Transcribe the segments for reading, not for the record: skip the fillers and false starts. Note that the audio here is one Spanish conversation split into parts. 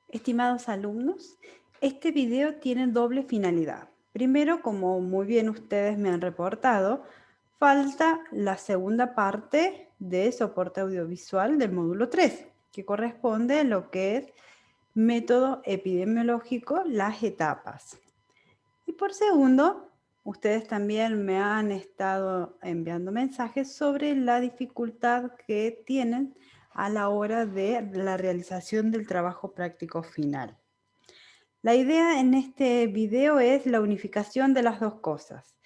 Estimados alumnos, este video tiene doble finalidad. Primero, como muy bien ustedes me han reportado, falta la segunda parte de soporte audiovisual del módulo 3, que corresponde a lo que es método epidemiológico, las etapas. Y por segundo, ustedes también me han estado enviando mensajes sobre la dificultad que tienen a la hora de la realización del trabajo práctico final. La idea en este video es la unificación de las dos cosas.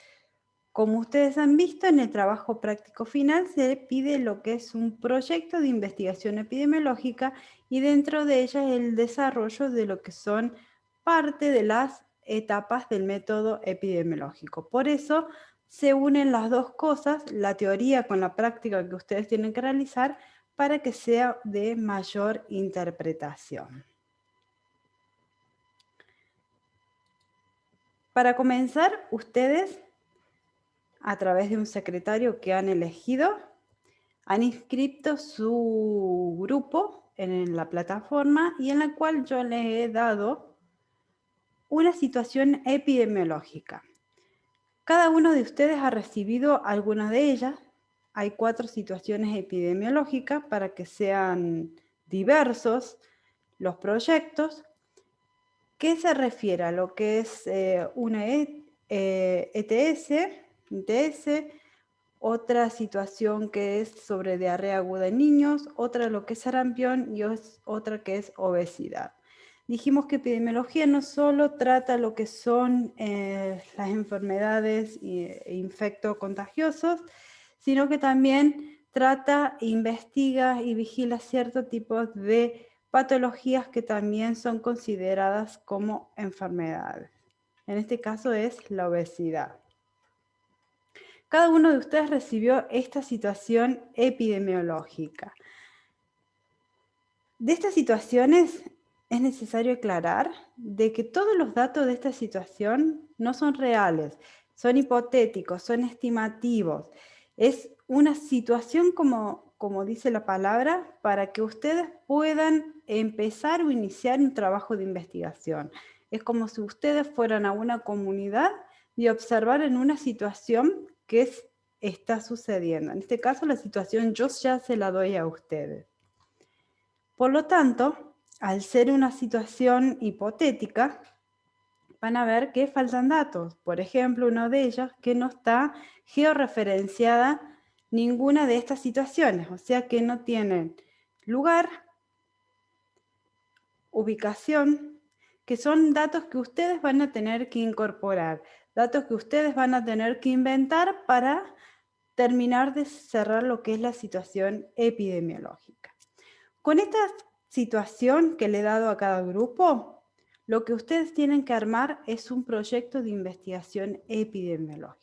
Como ustedes han visto, en el trabajo práctico final se pide lo que es un proyecto de investigación epidemiológica y dentro de ella el desarrollo de lo que son parte de las etapas del método epidemiológico. Por eso se unen las dos cosas, la teoría con la práctica que ustedes tienen que realizar para que sea de mayor interpretación. Para comenzar, ustedes, a través de un secretario que han elegido, han inscrito su grupo en la plataforma y en la cual yo les he dado una situación epidemiológica. Cada uno de ustedes ha recibido algunas de ellas. Hay 4 situaciones epidemiológicas para que sean diversos los proyectos. ¿Qué se refiere a lo que es una ETS, ITS, otra situación que es sobre diarrea aguda en niños, otra lo que es sarampión y otra que es obesidad? Dijimos que epidemiología no solo trata lo que son las enfermedades infectocontagiosos, sino que también trata, investiga y vigila ciertos tipos de patologías que también son consideradas como enfermedades. En este caso es la obesidad. Cada uno de ustedes recibió esta situación epidemiológica. De estas situaciones es necesario aclarar de que todos los datos de esta situación no son reales, son hipotéticos, son estimativos. Es una situación, como dice la palabra, para que ustedes puedan empezar o iniciar un trabajo de investigación. Es como si ustedes fueran a una comunidad y observaran una situación que está sucediendo. En este caso, la situación yo ya se la doy a ustedes. Por lo tanto, al ser una situación hipotética, van a ver que faltan datos. Por ejemplo, uno de ellos que no está georreferenciada ninguna de estas situaciones, o sea que no tienen lugar, ubicación, que son datos que ustedes van a tener que incorporar, datos que ustedes van a tener que inventar para terminar de cerrar lo que es la situación epidemiológica. Con esta situación que le he dado a cada grupo, lo que ustedes tienen que armar es un proyecto de investigación epidemiológica.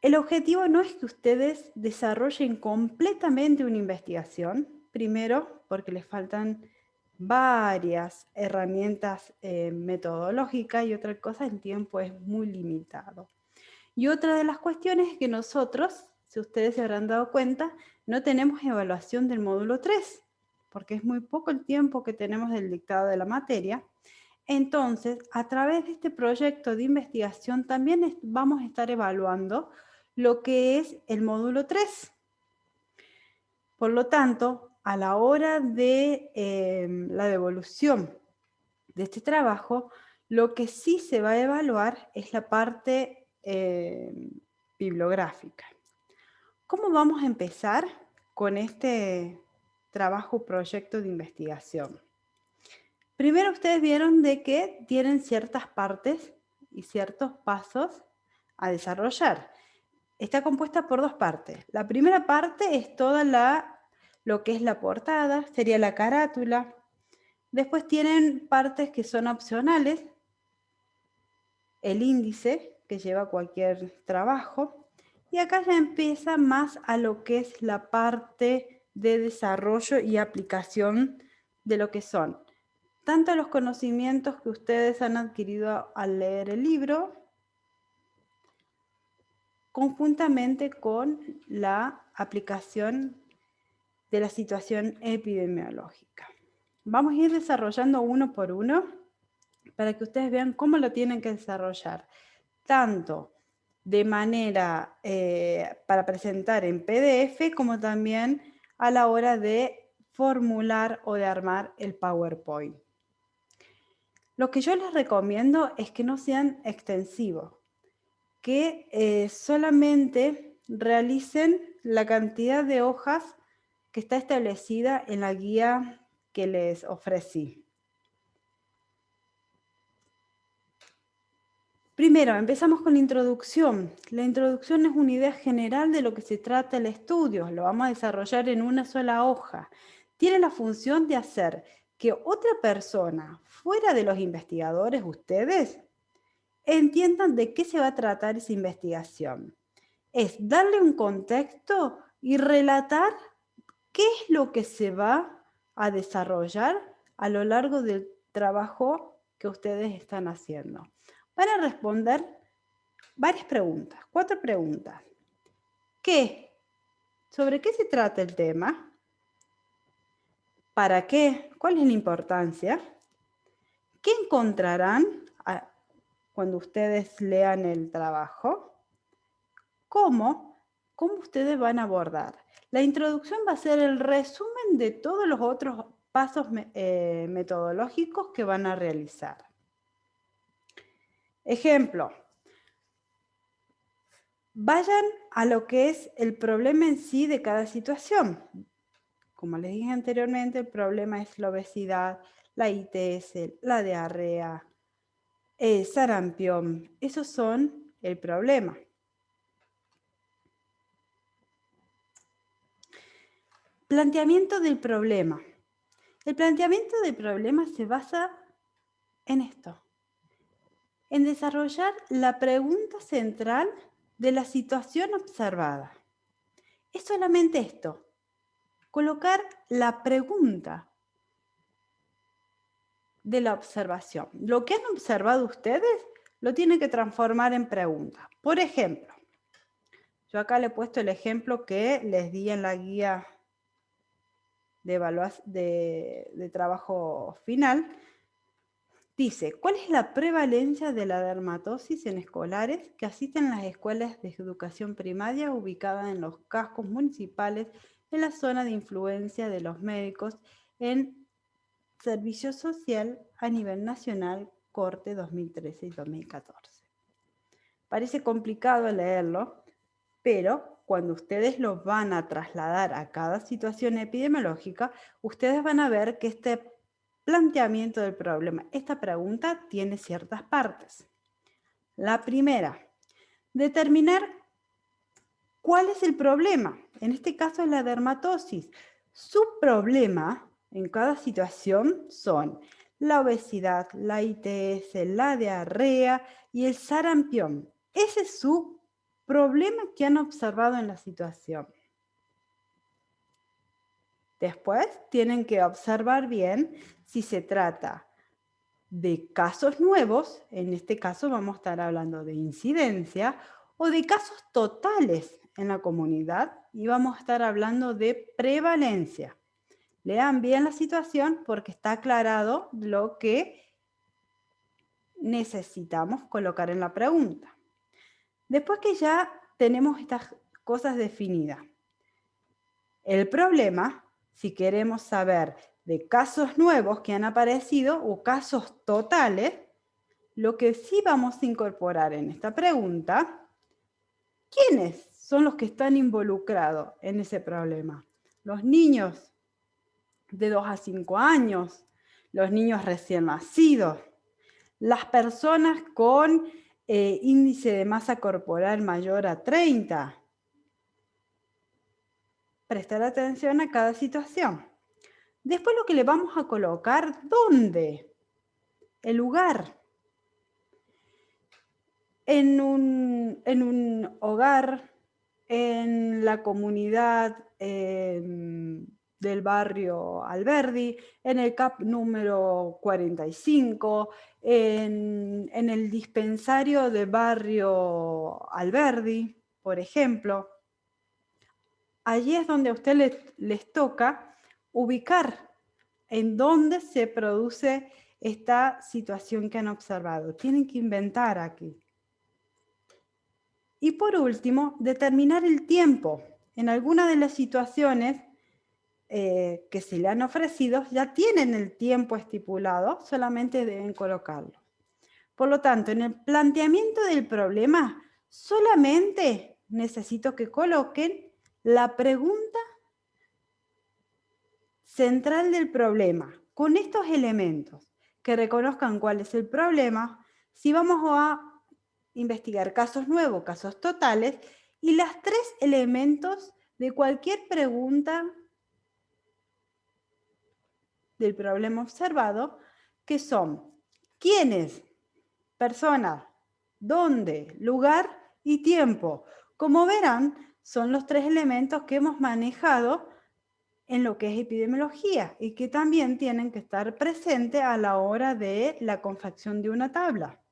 El objetivo no es que ustedes desarrollen completamente una investigación, primero porque les faltan varias herramientas metodológicas y otra cosa, el tiempo es muy limitado. Y otra de las cuestiones es que nosotros, si ustedes se habrán dado cuenta, no tenemos evaluación del módulo 3, porque es muy poco el tiempo que tenemos del dictado de la materia. Entonces, a través de este proyecto de investigación también vamos a estar evaluando lo que es el módulo 3. Por lo tanto, a la hora de la devolución de este trabajo, lo que sí se va a evaluar es la parte bibliográfica. ¿Cómo vamos a empezar con este trabajo proyecto de investigación? Primero ustedes vieron de que tienen ciertas partes y ciertos pasos a desarrollar. Está compuesta por 2 partes. La primera parte es toda lo que es la portada, sería la carátula. Después tienen partes que son opcionales, el índice que lleva cualquier trabajo. Y acá ya empieza más a lo que es la parte de desarrollo y aplicación de lo que son tanto los conocimientos que ustedes han adquirido al leer el libro, conjuntamente con la aplicación de la situación epidemiológica. Vamos a ir desarrollando uno por uno para que ustedes vean cómo lo tienen que desarrollar, tanto de manera para presentar en PDF, como también a la hora de formular o de armar el PowerPoint. Lo que yo les recomiendo es que no sean extensivos, que solamente realicen la cantidad de hojas que está establecida en la guía que les ofrecí. Primero, empezamos con la introducción. La introducción es una idea general de lo que se trata el estudio. Lo vamos a desarrollar en una sola hoja. Tiene la función de hacer que otra persona, fuera de los investigadores, ustedes, entiendan de qué se va a tratar esa investigación. Es darle un contexto y relatar qué es lo que se va a desarrollar a lo largo del trabajo que ustedes están haciendo. Van a responder varias preguntas, 4 preguntas. ¿Qué? ¿Sobre qué se trata el tema? ¿Para qué? ¿Cuál es la importancia? ¿Qué encontrarán cuando ustedes lean el trabajo? ¿Cómo? ¿Cómo ustedes van a abordar? La introducción va a ser el resumen de todos los otros pasos metodológicos que van a realizar. Ejemplo, vayan a lo que es el problema en sí de cada situación. Como les dije anteriormente, el problema es la obesidad, la ITS, la diarrea, el sarampión. Esos son el problema. Planteamiento del problema. El planteamiento del problema se basa en esto, en desarrollar la pregunta central de la situación observada. Es solamente esto, colocar la pregunta de la observación. Lo que han observado ustedes lo tienen que transformar en pregunta. Por ejemplo, yo acá le he puesto el ejemplo que les di en la guía de trabajo final. Dice, ¿cuál es la prevalencia de la dermatosis en escolares que asisten a las escuelas de educación primaria ubicadas en los cascos municipales en la zona de influencia de los médicos en Servicio Social a nivel nacional, corte 2013 y 2014? Parece complicado leerlo, pero cuando ustedes lo van a trasladar a cada situación epidemiológica, ustedes van a ver que este planteamiento del problema, esta pregunta tiene ciertas partes. La primera, determinar cuál es el problema. En este caso es la dermatosis. Su problema en cada situación son la obesidad, la ITS, la diarrea y el sarampión. Ese es su problema que han observado en la situación. Después tienen que observar bien si se trata de casos nuevos, en este caso vamos a estar hablando de incidencia, o de casos totales en la comunidad y vamos a estar hablando de prevalencia. Lean bien la situación porque está aclarado lo que necesitamos colocar en la pregunta. Después que ya tenemos estas cosas definidas, el problema, si queremos saber de casos nuevos que han aparecido o casos totales, lo que sí vamos a incorporar en esta pregunta, ¿quiénes son los que están involucrados en ese problema? Los niños de 2 a 5 años, los niños recién nacidos, las personas con índice de masa corporal mayor a 30. Prestar atención a cada situación. Después lo que le vamos a colocar, ¿dónde? El lugar. En un hogar, en la comunidad del barrio Alberdi, en el CAP número 45, en el dispensario de barrio Alberdi, por ejemplo. Allí es donde a usted les toca ubicar en dónde se produce esta situación que han observado. Tienen que inventar aquí. Y por último, determinar el tiempo. En algunas de las situaciones que se le han ofrecido ya tienen el tiempo estipulado, solamente deben colocarlo. Por lo tanto, en el planteamiento del problema, solamente necesito que coloquen la pregunta central del problema, con estos elementos, que reconozcan cuál es el problema, si vamos a investigar casos nuevos, casos totales, y los 3 elementos de cualquier pregunta del problema observado, que son quiénes, persona, dónde, lugar y tiempo. Como verán, son los 3 elementos que hemos manejado en lo que es epidemiología y que también tienen que estar presentes a la hora de la confección de una tabla.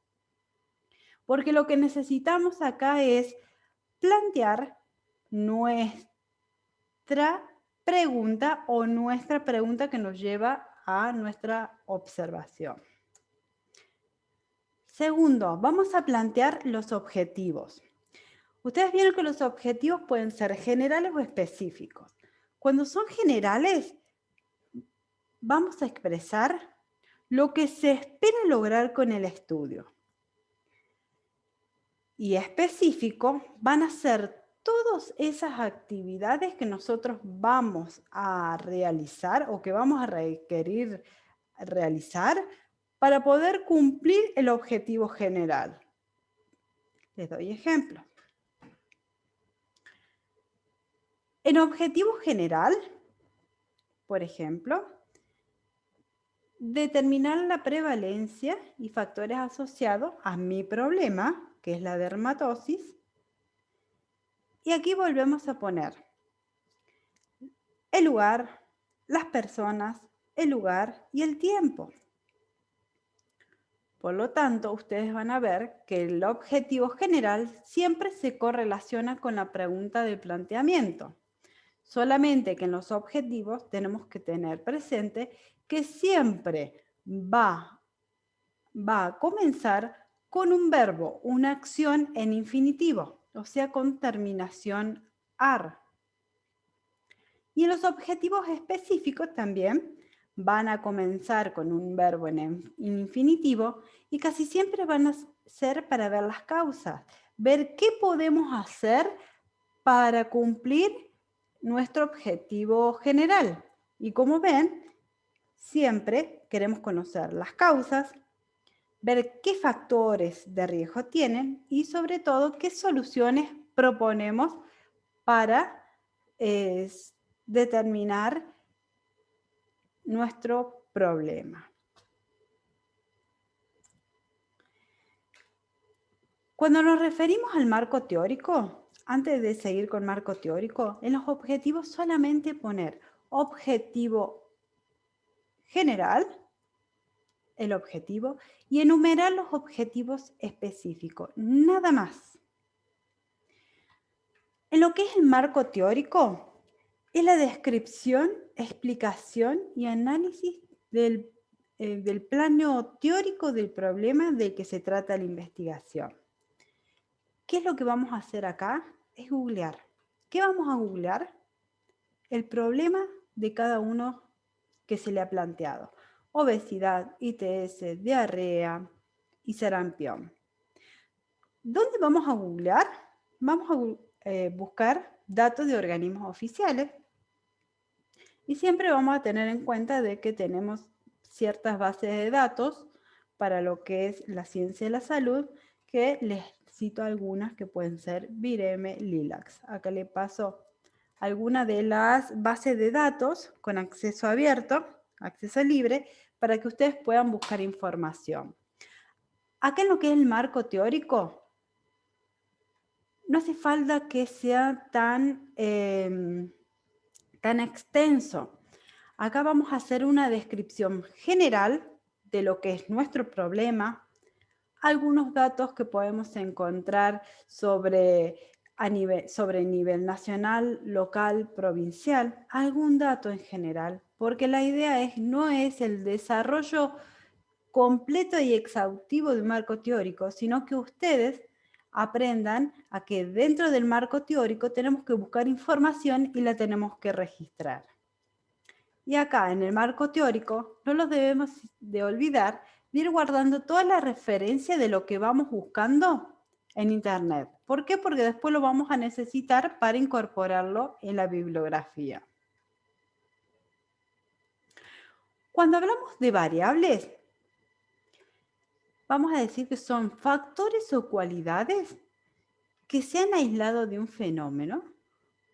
Porque lo que necesitamos acá es plantear nuestra pregunta o nuestra pregunta que nos lleva a nuestra observación. Segundo, vamos a plantear los objetivos. Ustedes vieron que los objetivos pueden ser generales o específicos. Cuando son generales, vamos a expresar lo que se espera lograr con el estudio. Y específico van a ser todas esas actividades que nosotros vamos a realizar o que vamos a requerir realizar para poder cumplir el objetivo general. Les doy ejemplos. En objetivo general, por ejemplo, determinar la prevalencia y factores asociados a mi problema, que es la dermatosis. Y aquí volvemos a poner el lugar, las personas, el lugar y el tiempo. Por lo tanto, ustedes van a ver que el objetivo general siempre se correlaciona con la pregunta del planteamiento. Solamente que en los objetivos tenemos que tener presente que siempre va a comenzar con un verbo, una acción en infinitivo, o sea, con terminación ar. Y en los objetivos específicos también van a comenzar con un verbo en infinitivo y casi siempre van a ser para ver las causas, ver qué podemos hacer para cumplir nuestro objetivo general. Y como ven, siempre queremos conocer las causas, ver qué factores de riesgo tienen y sobre todo qué soluciones proponemos para determinar nuestro problema. Cuando nos referimos al marco teórico, antes de seguir con marco teórico, en los objetivos solamente poner objetivo general, el objetivo, y enumerar los objetivos específicos, nada más. En lo que es el marco teórico, es la descripción, explicación y análisis del plano teórico del problema del que se trata la investigación. ¿Qué es lo que vamos a hacer acá? Es googlear. ¿Qué vamos a googlear? El problema de cada uno que se le ha planteado. Obesidad, ITS, diarrea y sarampión. ¿Dónde vamos a googlear? Vamos a buscar datos de organismos oficiales. Y siempre vamos a tener en cuenta de que tenemos ciertas bases de datos para lo que es la ciencia de la salud, que les cito algunas que pueden ser Vireme, Lilacs. Acá le paso algunas de las bases de datos con acceso abierto, acceso libre, para que ustedes puedan buscar información. Acá en lo que es el marco teórico, no hace falta que sea tan extenso. Acá vamos a hacer una descripción general de lo que es nuestro problema, algunos datos que podemos encontrar sobre nivel nacional, local, provincial, algún dato en general, porque la idea no es el desarrollo completo y exhaustivo de un marco teórico, sino que ustedes aprendan a que dentro del marco teórico tenemos que buscar información y la tenemos que registrar. Y acá en el marco teórico no los debemos de olvidar de ir guardando toda la referencia de lo que vamos buscando en Internet. ¿Por qué? Porque después lo vamos a necesitar para incorporarlo en la bibliografía. Cuando hablamos de variables, vamos a decir que son factores o cualidades que se han aislado de un fenómeno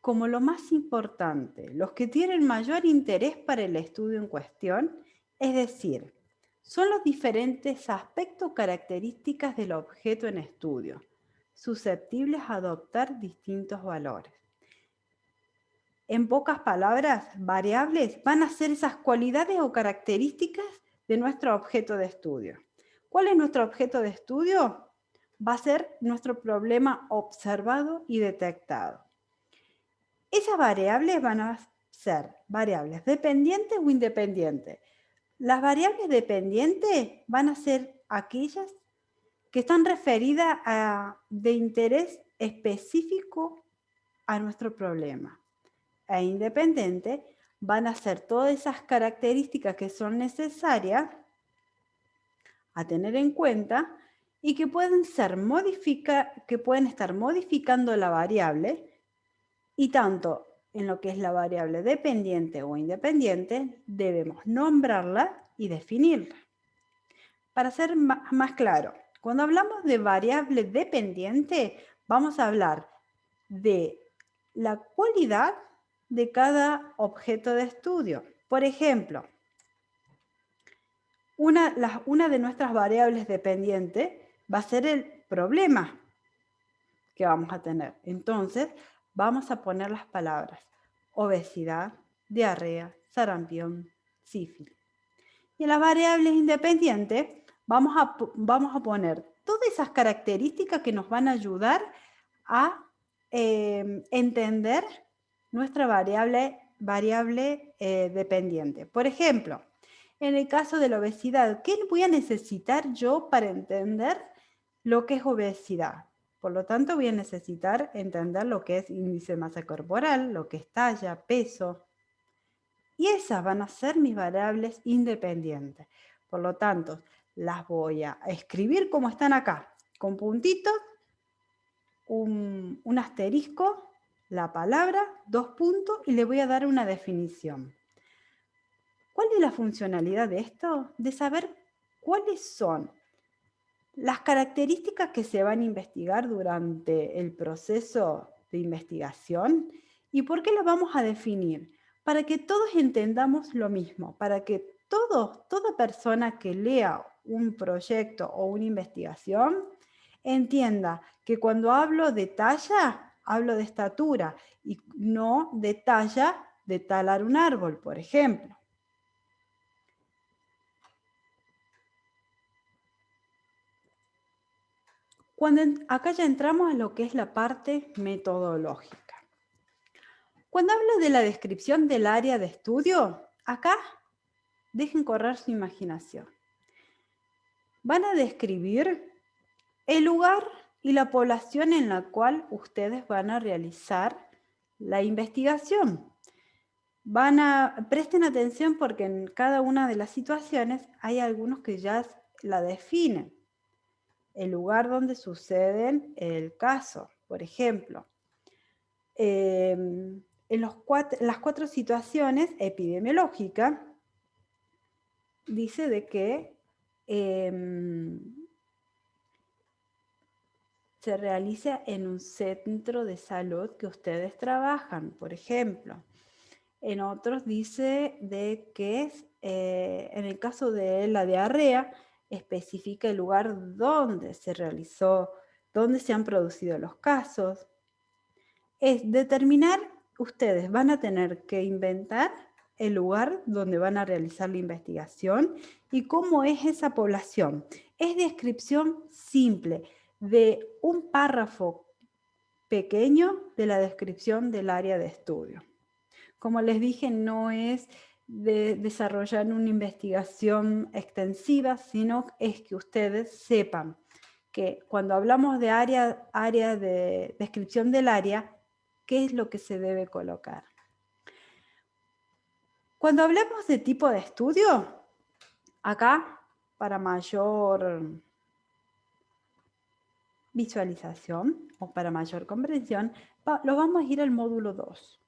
como lo más importante, los que tienen mayor interés para el estudio en cuestión, es decir, son los diferentes aspectos características del objeto en estudio, susceptibles a adoptar distintos valores. En pocas palabras, variables van a ser esas cualidades o características de nuestro objeto de estudio. ¿Cuál es nuestro objeto de estudio? Va a ser nuestro problema observado y detectado. Esas variables van a ser variables dependientes o independientes. Las variables dependientes van a ser aquellas que están referidas de interés específico a nuestro problema. E independientes van a ser todas esas características que son necesarias a tener en cuenta y que pueden estar modificando la variable, y tanto en lo que es la variable dependiente o independiente, debemos nombrarla y definirla. Para ser más claro, cuando hablamos de variable dependiente, vamos a hablar de la cualidad de cada objeto de estudio. Por ejemplo, una de nuestras variables dependientes va a ser el problema que vamos a tener. Entonces, vamos a poner las palabras obesidad, diarrea, sarampión, sífilis. Y en las variables independientes vamos a poner todas esas características que nos van a ayudar a entender nuestra variable dependiente. Por ejemplo, en el caso de la obesidad, ¿qué voy a necesitar yo para entender lo que es obesidad? Por lo tanto, voy a necesitar entender lo que es índice de masa corporal, lo que es talla, peso. Y esas van a ser mis variables independientes. Por lo tanto, las voy a escribir como están acá, con puntitos, un asterisco, la palabra, 2 puntos y le voy a dar una definición. ¿Cuál es la funcionalidad de esto? De saber cuáles son las características que se van a investigar durante el proceso de investigación y por qué las vamos a definir. Para que todos entendamos lo mismo, para que toda persona que lea un proyecto o una investigación entienda que cuando hablo de talla, hablo de estatura y no de talla de talar un árbol, por ejemplo. Acá ya entramos a lo que es la parte metodológica. Cuando hablo de la descripción del área de estudio, acá dejen correr su imaginación. Van a describir el lugar y la población en la cual ustedes van a realizar la investigación. Presten atención porque en cada una de las situaciones hay algunos que ya la definen. El lugar donde sucede el caso, por ejemplo. En las 4 situaciones epidemiológicas, dice de que se realiza en un centro de salud que ustedes trabajan, por ejemplo. En otros dice de que en el caso de la diarrea, especifica el lugar donde se realizó, donde se han producido los casos. Es determinar, ustedes van a tener que inventar el lugar donde van a realizar la investigación y cómo es esa población. Es descripción simple de un párrafo pequeño de la descripción del área de estudio. Como les dije, no es de desarrollar una investigación extensiva, sino es que ustedes sepan que cuando hablamos de área de descripción del área, ¿qué es lo que se debe colocar? Cuando hablamos de tipo de estudio, acá, para mayor visualización o para mayor comprensión, lo vamos a ir al módulo 2.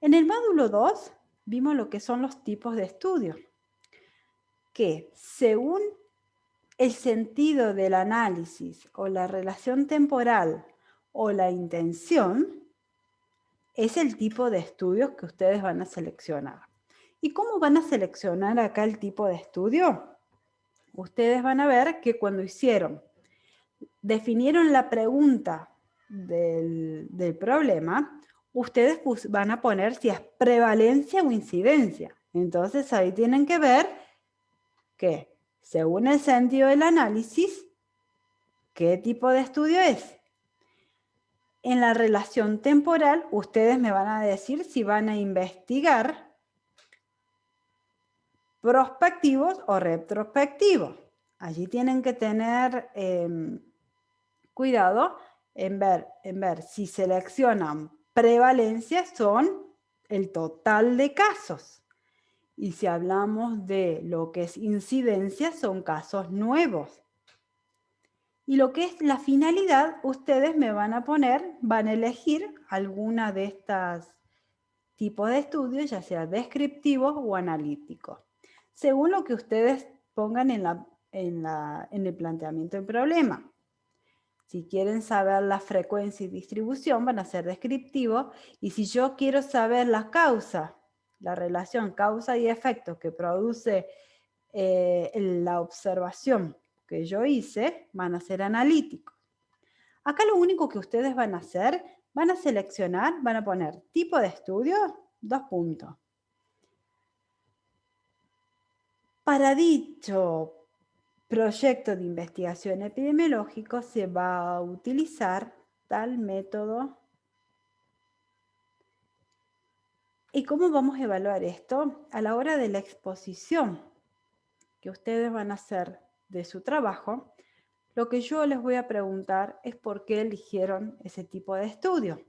En el módulo 2 vimos lo que son los tipos de estudio, que según el sentido del análisis o la relación temporal o la intención, es el tipo de estudios que ustedes van a seleccionar. ¿Y cómo van a seleccionar acá el tipo de estudio? Ustedes van a ver que cuando definieron la pregunta del problema, ustedes van a poner si es prevalencia o incidencia. Entonces ahí tienen que ver que, según el sentido del análisis, ¿qué tipo de estudio es? En la relación temporal, ustedes me van a decir si van a investigar prospectivos o retrospectivos. Allí tienen que tener cuidado en ver si seleccionan prevalencia son el total de casos. Y si hablamos de lo que es incidencia, son casos nuevos. Y lo que es la finalidad, ustedes me van a elegir alguna de estas tipos de estudios, ya sea descriptivos o analíticos, según lo que ustedes pongan en el planteamiento del problema. Si quieren saber la frecuencia y distribución, van a ser descriptivos. Y si yo quiero saber la causa, la relación causa y efecto que produce la observación que yo hice, van a ser analíticos. Acá lo único que ustedes van a hacer, van a seleccionar, van a poner tipo de estudio, 2 puntos. Para dicho proyecto de investigación epidemiológico se va a utilizar tal método. ¿Y cómo vamos a evaluar esto? A la hora de la exposición que ustedes van a hacer de su trabajo, lo que yo les voy a preguntar es por qué eligieron ese tipo de estudio.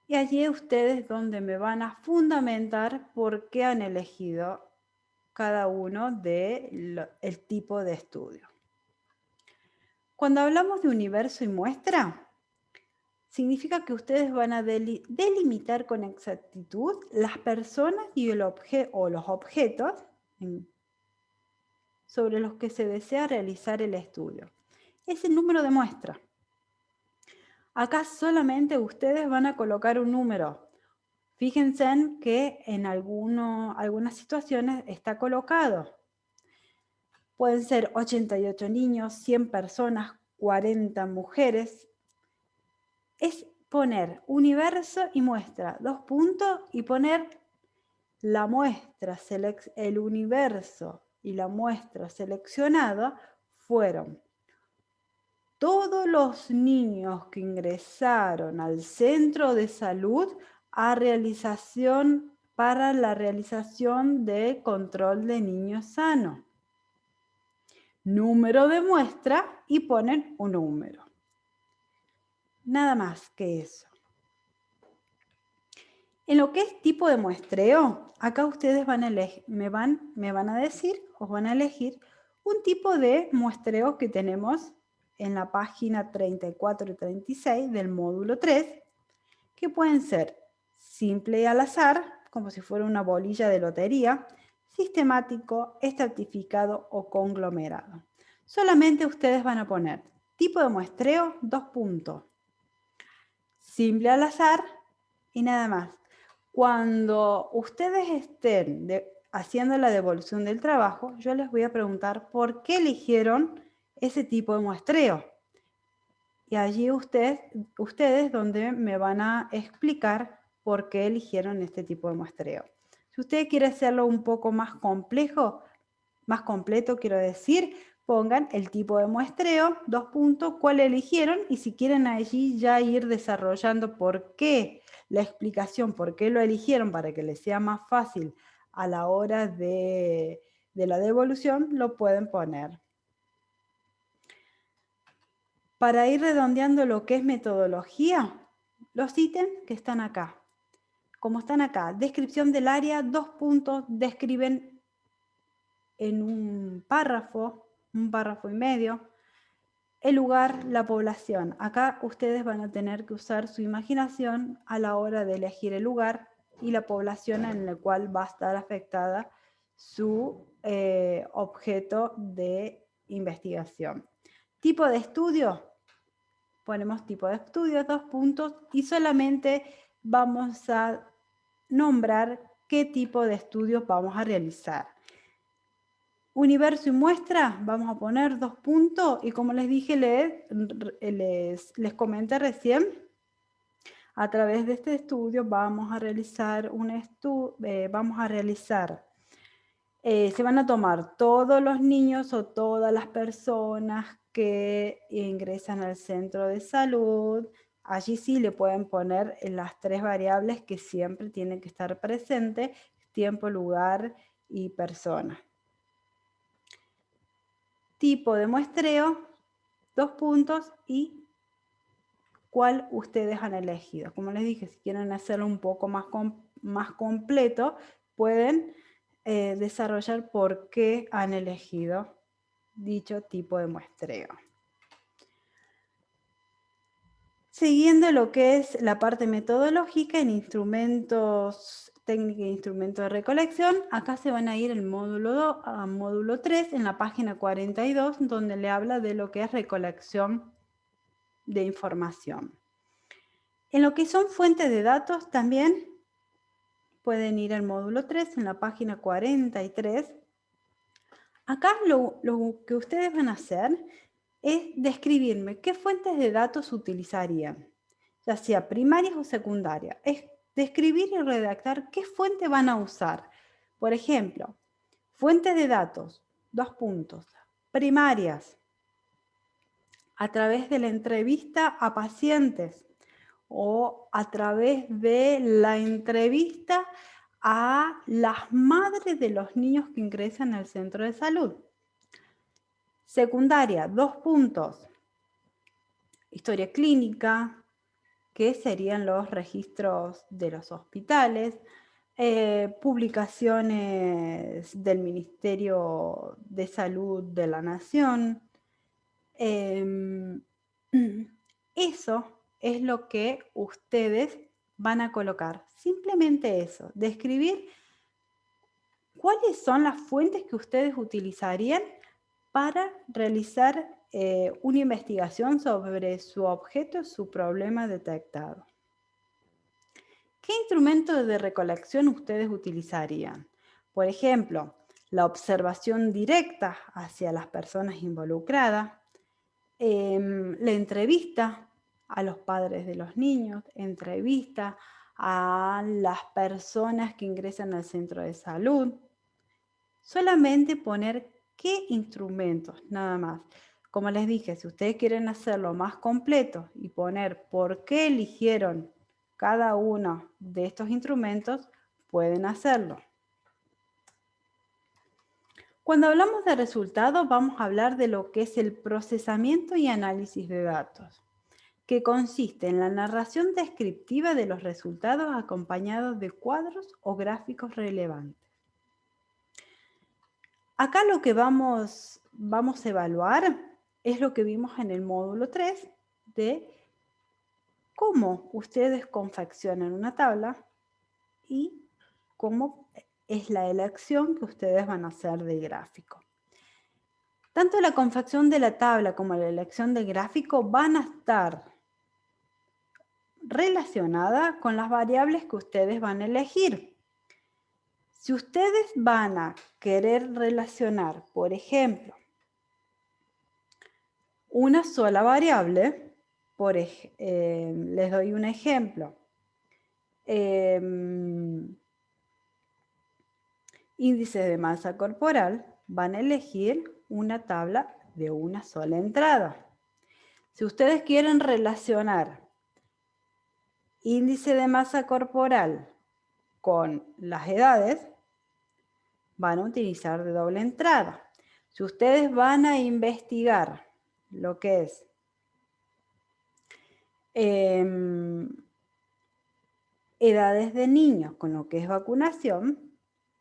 Y allí ustedes donde me van a fundamentar por qué han elegido cada uno del tipo de estudio. Cuando hablamos de universo y muestra, significa que ustedes van a delimitar con exactitud las personas y o los objetos sobre los que se desea realizar el estudio. Es el número de muestra. Acá solamente ustedes van a colocar un número. Fíjense en que en algunas situaciones está colocado. Pueden ser 88 niños, 100 personas, 40 mujeres. Es poner universo y muestra, 2 puntos, y poner la muestra, el universo y la muestra seleccionada fueron todos los niños que ingresaron al centro de salud para la realización de control de niños sanos. Número de muestra y ponen un número. Nada más que eso. En lo que es tipo de muestreo, acá ustedes me van a decir, os van a elegir un tipo de muestreo que tenemos en la página 34 y 36 del módulo 3, que pueden ser simple y al azar, como si fuera una bolilla de lotería, sistemático, estratificado o conglomerado. Solamente ustedes van a poner tipo de muestreo, 2 puntos. Simple al azar y nada más. Cuando ustedes estén haciendo la devolución del trabajo, yo les voy a preguntar por qué eligieron ese tipo de muestreo. Y allí ustedes donde me van a explicar por qué eligieron este tipo de muestreo. Si usted quiere hacerlo un poco más complejo, más completo quiero decir, pongan el tipo de muestreo, 2 puntos, cuál eligieron, y si quieren allí ya ir desarrollando por qué la explicación por qué lo eligieron para que les sea más fácil a la hora de la devolución, lo pueden poner. Para ir redondeando lo que es metodología, los ítems que están acá. Como están acá, descripción del área, 2 puntos, describen en un párrafo y medio, el lugar, la población. Acá ustedes van a tener que usar su imaginación a la hora de elegir el lugar y la población en la cual va a estar afectada su objeto de investigación. Tipo de estudio, ponemos tipo de estudio, 2 puntos, y solamente vamos a nombrar qué tipo de estudios vamos a realizar. Universo y muestra, vamos a poner 2 puntos, y como les dije, les comenté recién, a través de este estudio vamos a realizar se van a tomar todos los niños o todas las personas que ingresan al centro de salud. Allí sí le pueden poner las 3 variables que siempre tienen que estar presentes: tiempo, lugar y persona. Tipo de muestreo, 2 puntos, y cuál ustedes han elegido. Como les dije, si quieren hacerlo un poco más completo, pueden desarrollar por qué han elegido dicho tipo de muestreo. Siguiendo lo que es la parte metodológica en instrumentos, técnica e instrumentos de recolección, acá se van a ir al módulo 3 en la página 42, donde le habla de lo que es recolección de información. En lo que son fuentes de datos también pueden ir al módulo 3 en la página 43. Acá lo que ustedes van a hacer es describirme qué fuentes de datos utilizarían, ya sea primarias o secundarias. Es describir y redactar qué fuente van a usar. Por ejemplo, fuentes de datos, 2 puntos, primarias, a través de la entrevista a pacientes o a través de la entrevista a las madres de los niños que ingresan al centro de salud. Secundaria, 2 puntos. Historia clínica, que serían los registros de los hospitales, publicaciones del Ministerio de Salud de la Nación. Eso es lo que ustedes van a colocar. Simplemente eso, describir cuáles son las fuentes que ustedes utilizarían para realizar una investigación sobre su objeto, su problema detectado. ¿Qué instrumentos de recolección ustedes utilizarían? Por ejemplo, la observación directa hacia las personas involucradas, la entrevista a los padres de los niños, entrevista a las personas que ingresan al centro de salud. Solamente poner qué instrumentos, nada más. Como les dije, si ustedes quieren hacerlo más completo y poner por qué eligieron cada uno de estos instrumentos, pueden hacerlo. Cuando hablamos de resultados, vamos a hablar de lo que es el procesamiento y análisis de datos, que consiste en la narración descriptiva de los resultados acompañados de cuadros o gráficos relevantes. Acá lo que vamos a evaluar es lo que vimos en el módulo 3 de cómo ustedes confeccionan una tabla y cómo es la elección que ustedes van a hacer de gráfico. Tanto la confección de la tabla como la elección del gráfico van a estar relacionadas con las variables que ustedes van a elegir. Si ustedes van a querer relacionar, por ejemplo, una sola variable, les doy un ejemplo, índice de masa corporal, van a elegir una tabla de una sola entrada. Si ustedes quieren relacionar índice de masa corporal con las edades, van a utilizar de doble entrada. Si ustedes van a investigar lo que es edades de niños con lo que es vacunación,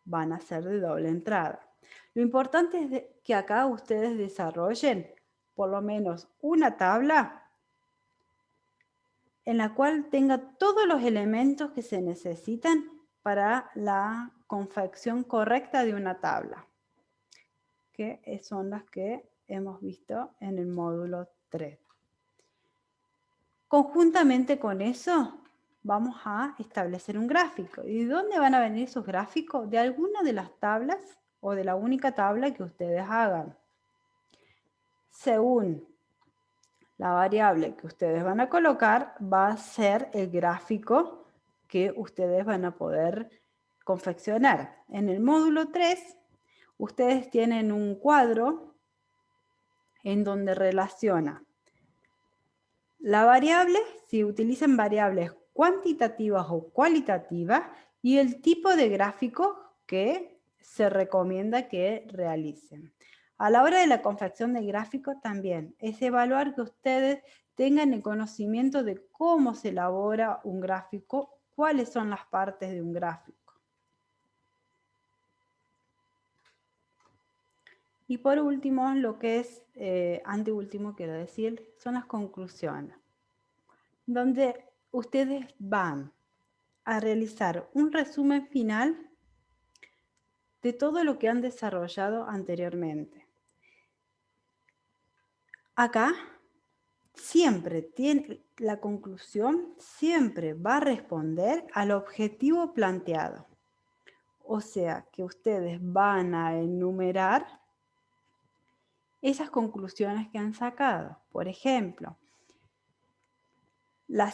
van a ser de doble entrada. Lo importante es que acá ustedes desarrollen por lo menos una tabla en la cual tenga todos los elementos que se necesitan para la confección correcta de una tabla, que son las que hemos visto en el módulo 3. Conjuntamente con eso, vamos a establecer un gráfico. ¿Y de dónde van a venir esos gráficos? De alguna de las tablas o de la única tabla que ustedes hagan. Según la variable que ustedes van a colocar, va a ser el gráfico que ustedes van a poder confeccionar. En el módulo 3, ustedes tienen un cuadro en donde relaciona la variable, si utilizan variables cuantitativas o cualitativas, y el tipo de gráfico que se recomienda que realicen. A la hora de la confección de gráficos también es evaluar que ustedes tengan el conocimiento de cómo se elabora un gráfico, cuáles son las partes de un gráfico. Y por último, lo que es, anteúltimo quiero decir, son las conclusiones, donde ustedes van a realizar un resumen final de todo lo que han desarrollado anteriormente. Acá siempre la conclusión siempre va a responder al objetivo planteado. O sea que ustedes van a enumerar esas conclusiones que han sacado. Por ejemplo, la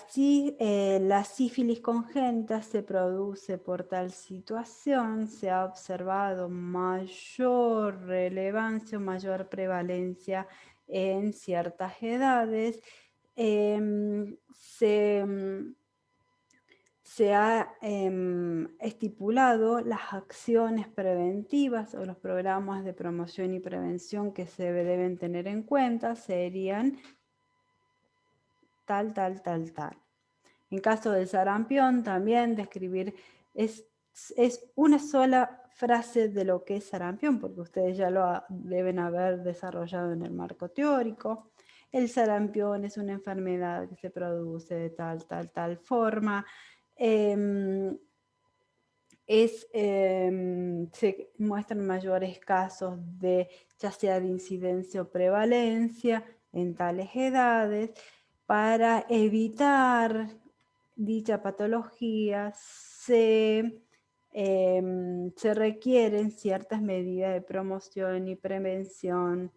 sífilis congénita se produce por tal situación, se ha observado mayor relevancia o mayor prevalencia en ciertas edades. Se ha estipulado las acciones preventivas o los programas de promoción y prevención que se deben tener en cuenta, serían tal. En caso del sarampión, también describir, es una sola frase de lo que es sarampión, porque ustedes ya lo deben haber desarrollado en el marco teórico. El sarampión es una enfermedad que se produce de tal forma. Se muestran mayores casos ya sea de incidencia o prevalencia en tales edades. Para evitar dicha patología se requieren ciertas medidas de promoción y prevención.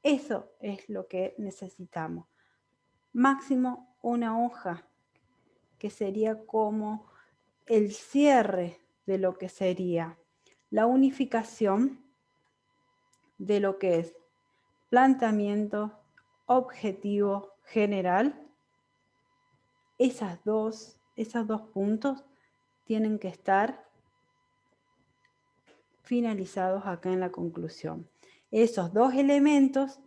Eso es lo que necesitamos. Máximo una hoja, que sería como el cierre de lo que sería la unificación de lo que es planteamiento, objetivo general. Esos dos puntos tienen que estar finalizados acá en la conclusión. Esos dos elementos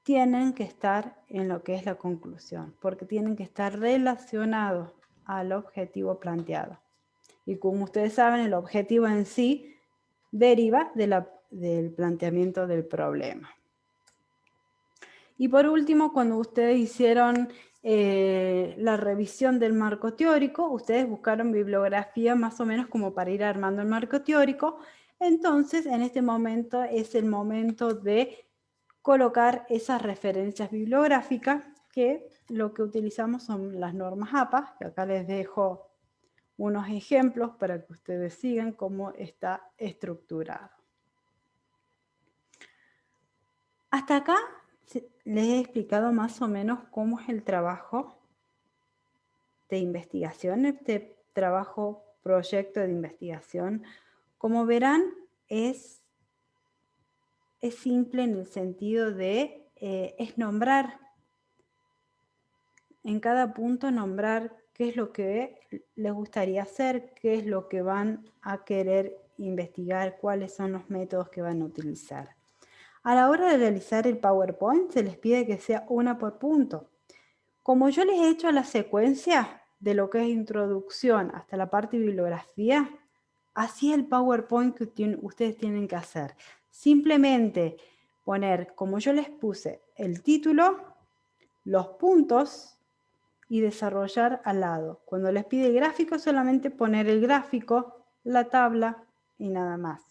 tienen que estar en lo que es la conclusión, porque tienen que estar relacionados al objetivo planteado. Y como ustedes saben, el objetivo en sí deriva del planteamiento del problema. Y por último, cuando ustedes hicieron la revisión del marco teórico, ustedes buscaron bibliografía más o menos como para ir armando el marco teórico. Entonces, en este momento es el momento de colocar esas referencias bibliográficas, que lo que utilizamos son las normas APA, que acá les dejo unos ejemplos para que ustedes sigan cómo está estructurado. Hasta acá les he explicado más o menos cómo es el trabajo de investigación, este trabajo, proyecto de investigación. Como verán, es simple en el sentido de es nombrar, en cada punto nombrar qué es lo que les gustaría hacer, qué es lo que van a querer investigar, cuáles son los métodos que van a utilizar. A la hora de realizar el PowerPoint se les pide que sea una por punto. Como yo les he hecho la secuencia de lo que es introducción hasta la parte de bibliografía, así es el PowerPoint que ustedes tienen que hacer. Simplemente poner, como yo les puse, el título, los puntos y desarrollar al lado. Cuando les pide gráfico, solamente poner el gráfico, la tabla y nada más.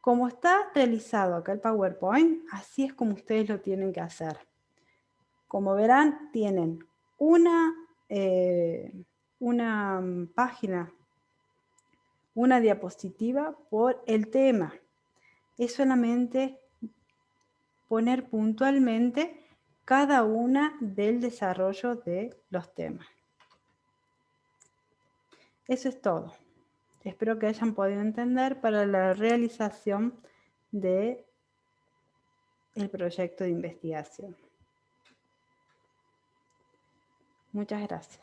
Como está realizado acá el PowerPoint, así es como ustedes lo tienen que hacer. Como verán, tienen una página, una diapositiva por el tema. Es solamente poner puntualmente cada una del desarrollo de los temas. Eso es todo. Espero que hayan podido entender para la realización del proyecto de investigación. Muchas gracias.